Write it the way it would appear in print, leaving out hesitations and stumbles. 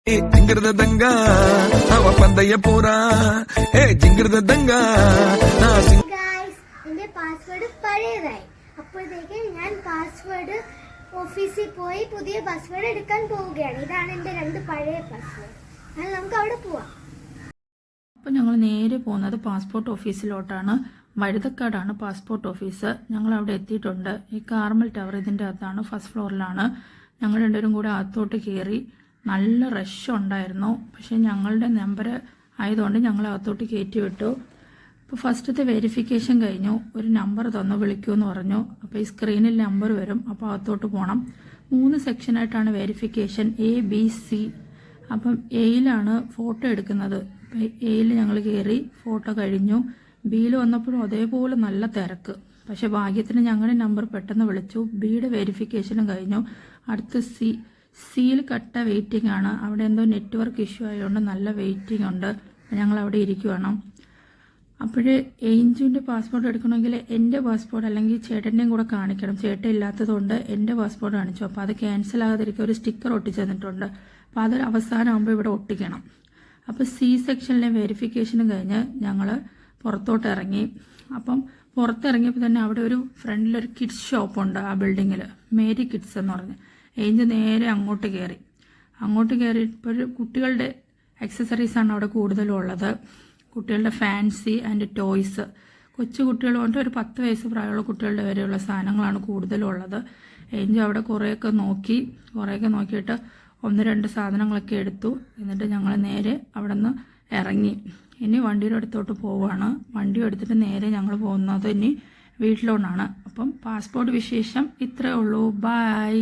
ജിങ്കൃതദംഗ അവ പന്തയ പോരാ ജിങ്കൃതദംഗ. എന്റെ പാസ്വേഡ് പഴയതായി. അപ്പോഴത്തേക്ക് ഞാൻ പാസ്വേഡ് ഓഫീസിൽ പോയി പുതിയ പാസ്വേഡ് എടുക്കാൻ പോവുകയാണ്. ഇതാണ് എന്റെ 2 പഴയ പാസ്വേഡ്. എന്നാൽ നമുക്ക് അവിടെ പോവാം. അപ്പോൾ ഞങ്ങൾ നേരെ പോകുന്നത് പാസ്പോർട്ട് ഓഫീസിലോട്ടാണ്. വഴുതക്കാടാണ് പാസ്പോർട്ട് ഓഫീസ്. ഞങ്ങൾ അവിടെ എത്തിയിട്ടുണ്ട്. ഈ കാർമൽ ടവർ ഇതിൻ്റെ അകത്താണ്, ഫസ്റ്റ് ഫ്ലോറിലാണ്. ഞങ്ങൾ രണ്ടുപേരും കൂടെ അകത്തോട്ട് കയറി. നല്ല റഷ് ഉണ്ടായിരുന്നു. പക്ഷേ ഞങ്ങളുടെ നമ്പർ ആയതുകൊണ്ട് ഞങ്ങൾ അകത്തോട്ട് കയറ്റി വിട്ടു. അപ്പോൾ ഫസ്റ്റത്തെ വെരിഫിക്കേഷൻ കഴിഞ്ഞു. ഒരു നമ്പർ തന്നു, വിളിക്കുമെന്ന് പറഞ്ഞു. അപ്പോൾ ഈ സ്ക്രീനിൽ നമ്പർ വരും. അപ്പോൾ അകത്തോട്ട് പോകണം. 3 സെക്ഷനായിട്ടാണ് വെരിഫിക്കേഷൻ, A, B, C. അപ്പം എയിലാണ് ഫോട്ടോ എടുക്കുന്നത്. അപ്പം എയിൽ ഞങ്ങൾ കയറി, ഫോട്ടോ കഴിഞ്ഞു. ബിയിൽ വന്നപ്പോഴും അതേപോലെ നല്ല തിരക്ക്. പക്ഷെ ഭാഗ്യത്തിന് ഞങ്ങളുടെ നമ്പർ പെട്ടെന്ന് വിളിച്ചു. ബിയുടെ വെരിഫിക്കേഷനും കഴിഞ്ഞു. അടുത്ത് സിയിൽ കട്ട വെയിറ്റിംഗ് ആണ്. അവിടെ എന്തോ നെറ്റ്വർക്ക് ഇഷ്യൂ ആയതുകൊണ്ട് നല്ല വെയിറ്റിംഗ് ഉണ്ട്. ഞങ്ങൾ അവിടെ ഇരിക്കുവാണ്. അപ്പോഴേ ഏഞ്ചുവിൻ്റെ പാസ്പോർട്ട് എടുക്കണമെങ്കിൽ എൻ്റെ പാസ്പോർട്ട് അല്ലെങ്കിൽ ചേട്ടൻ്റെയും കൂടെ കാണിക്കണം. ചേട്ടൻ ഇല്ലാത്തതുകൊണ്ട് എൻ്റെ പാസ്പോർട്ട് കാണിച്ചു. അപ്പോൾ അത് ക്യാൻസൽ ആകാതിരിക്കുക ഒരു സ്റ്റിക്കർ ഒട്ടിച്ച് തന്നിട്ടുണ്ട്. അപ്പോൾ അതൊരു അവസാനമാകുമ്പോൾ ഇവിടെ ഒട്ടിക്കണം. അപ്പോൾ C സെക്ഷനിലെ വെരിഫിക്കേഷനും കഴിഞ്ഞ് ഞങ്ങൾ പുറത്തോട്ട് ഇറങ്ങി. അപ്പം പുറത്തിറങ്ങിയപ്പോൾ തന്നെ അവിടെ ഒരു ഫ്രണ്ടിലൊരു കിഡ്സ് ഷോപ്പുണ്ട് ആ ബിൽഡിങ്ങിൽ, മേരി കിഡ്സ് എന്ന് പറഞ്ഞ്. ഏഞ്ച് നേരെ അങ്ങോട്ട് കയറിയപ്പോൾ കുട്ടികളുടെ ആക്സസറീസാണ് അവിടെ കൂടുതലും ഉള്ളത്. കുട്ടികളുടെ ഫാൻസി ആൻഡ് ടോയ്സ്, കൊച്ചു കുട്ടികൾ കൊണ്ട് ഒരു 10 വയസ്സ് പ്രായമുള്ള കുട്ടികളുടെ വരെയുള്ള സാധനങ്ങളാണ് കൂടുതലും ഉള്ളത്. ഏഞ്ച് അവിടെ കുറേയൊക്കെ നോക്കിയിട്ട് 1-2 സാധനങ്ങളൊക്കെ എടുത്തു. എന്നിട്ട് ഞങ്ങൾ നേരെ അവിടെ നിന്ന് ഇറങ്ങി. ഇനി വണ്ടിയുടെ അടുത്തോട്ട് പോവുകയാണ്. വണ്ടി എടുത്തിട്ട് നേരെ ഞങ്ങൾ പോകുന്നത് ഇനി വീട്ടിലോട്ടാണ്. അപ്പം പാസ്പോർട്ട് വിശേഷം ഇത്രയേ ഉള്ളൂ. ബൈ.